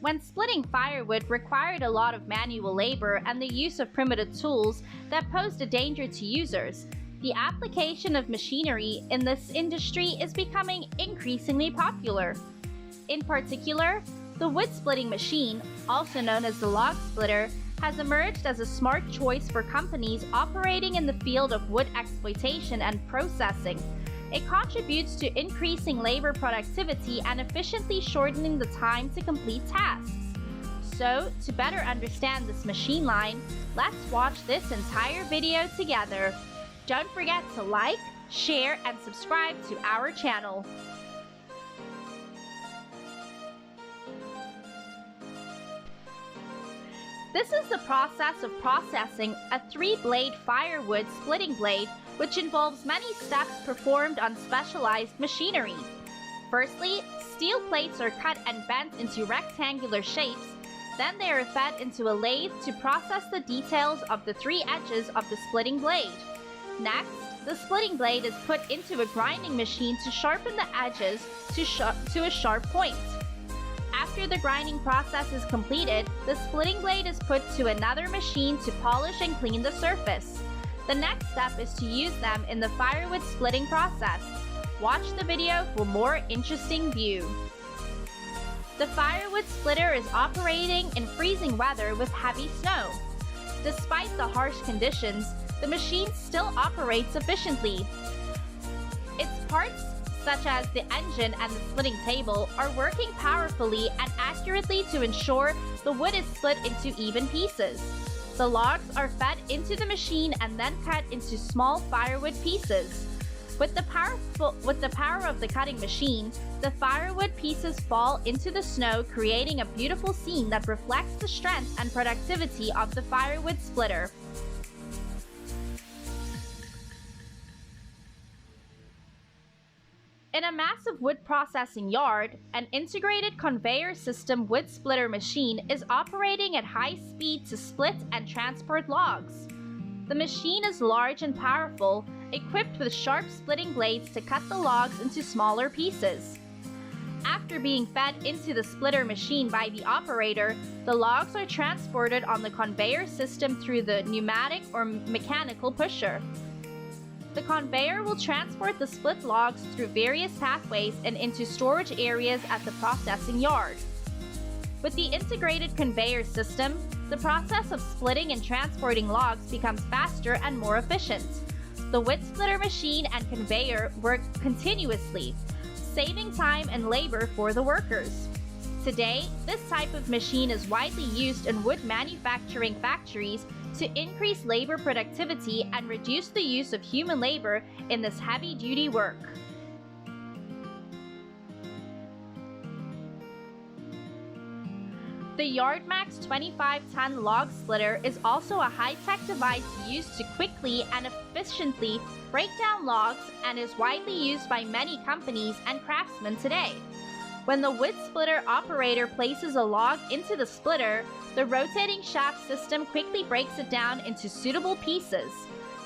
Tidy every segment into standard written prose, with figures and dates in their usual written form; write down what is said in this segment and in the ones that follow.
when splitting firewood required a lot of manual labor and the use of primitive tools that posed a danger to users, the application of machinery in this industry is becoming increasingly popular. In particular, the wood-splitting machine, also known as the log splitter, has emerged as a smart choice for companies operating in the field of wood exploitation and processing. It contributes to increasing labor productivity and efficiently shortening the time to complete tasks. So, to better understand this machine line, let's watch this entire video together. Don't forget to like, share, and subscribe to our channel. This is the process of processing a 3-blade firewood splitting blade, which involves many steps performed on specialized machinery. Firstly, steel plates are cut and bent into rectangular shapes. Then they are fed into a lathe to process the details of the 3 edges of the splitting blade. Next, the splitting blade is put into a grinding machine to sharpen the edges to a sharp point. After the grinding process is completed, the splitting blade is put to another machine to polish and clean the surface. The next step is to use them in the firewood splitting process. Watch the video for more interesting view. The firewood splitter is operating in freezing weather with heavy snow. Despite the harsh conditions, the machine still operates efficiently. Its parts, such as the engine and the splitting table, are working powerfully and accurately to ensure the wood is split into even pieces. The logs are fed into the machine and then cut into small firewood pieces. With the power of the cutting machine, the firewood pieces fall into the snow, creating a beautiful scene that reflects the strength and productivity of the firewood splitter. In a massive wood processing yard, an integrated conveyor system wood splitter machine is operating at high speed to split and transport logs. The machine is large and powerful, equipped with sharp splitting blades to cut the logs into smaller pieces. After being fed into the splitter machine by the operator, the logs are transported on the conveyor system through the pneumatic or mechanical pusher. The conveyor will transport the split logs through various pathways and into storage areas at the processing yard. With the integrated conveyor system, the process of splitting and transporting logs becomes faster and more efficient. The wood splitter machine and conveyor work continuously, saving time and labor for the workers. Today, this type of machine is widely used in wood manufacturing factories to increase labor productivity and reduce the use of human labor in this heavy-duty work. The YardMax 25-ton log splitter is also a high-tech device used to quickly and efficiently break down logs and is widely used by many companies and craftsmen today. When the wood splitter operator places a log into the splitter, the rotating shaft system quickly breaks it down into suitable pieces.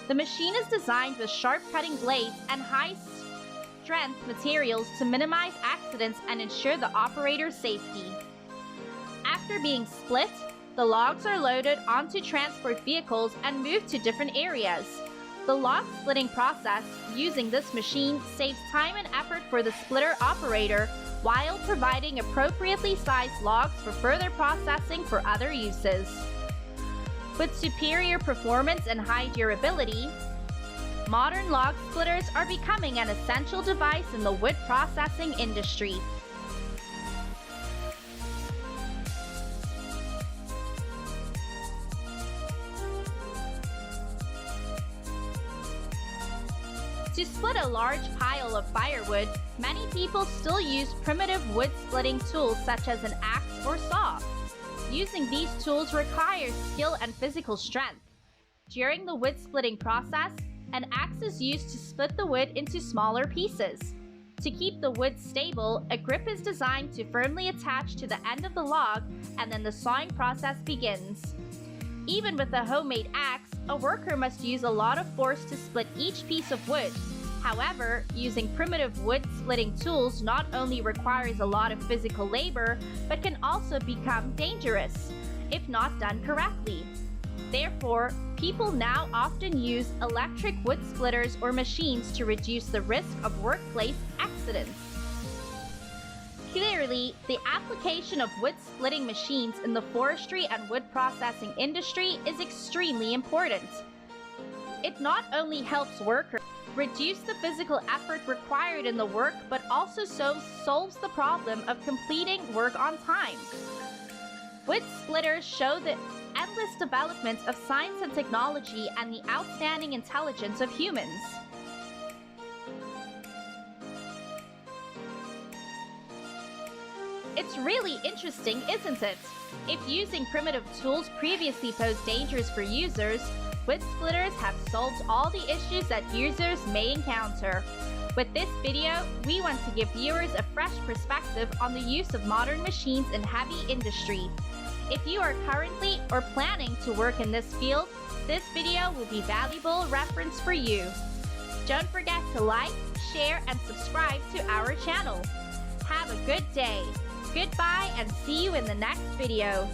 The machine is designed with sharp cutting blades and high-strength materials to minimize accidents and ensure the operator's safety. After being split, the logs are loaded onto transport vehicles and moved to different areas. The log splitting process using this machine saves time and effort for the splitter operator while providing appropriately sized logs for further processing for other uses. With superior performance and high durability, modern log splitters are becoming an essential device in the wood processing industry. To split a large pile of firewood, many people still use primitive wood splitting tools such as an axe or saw. Using these tools requires skill and physical strength. During the wood splitting process, an axe is used to split the wood into smaller pieces. To keep the wood stable, a grip is designed to firmly attach to the end of the log, and then the sawing process begins. Even with a homemade axe, a worker must use a lot of force to split each piece of wood. However, using primitive wood splitting tools not only requires a lot of physical labor, but can also become dangerous if not done correctly. Therefore, people now often use electric wood splitters or machines to reduce the risk of workplace accidents. Clearly, the application of wood splitting machines in the forestry and wood processing industry is extremely important. It not only helps workers reduce the physical effort required in the work, but also solves the problem of completing work on time. Wood splitters show the endless development of science and technology and the outstanding intelligence of humans. It's really interesting, isn't it? If using primitive tools previously posed dangers for users, wood splitters have solved all the issues that users may encounter. With this video, we want to give viewers a fresh perspective on the use of modern machines in heavy industry. If you are currently or planning to work in this field, this video will be valuable reference for you. Don't forget to like, share, and subscribe to our channel. Have a good day. Goodbye and see you in the next video.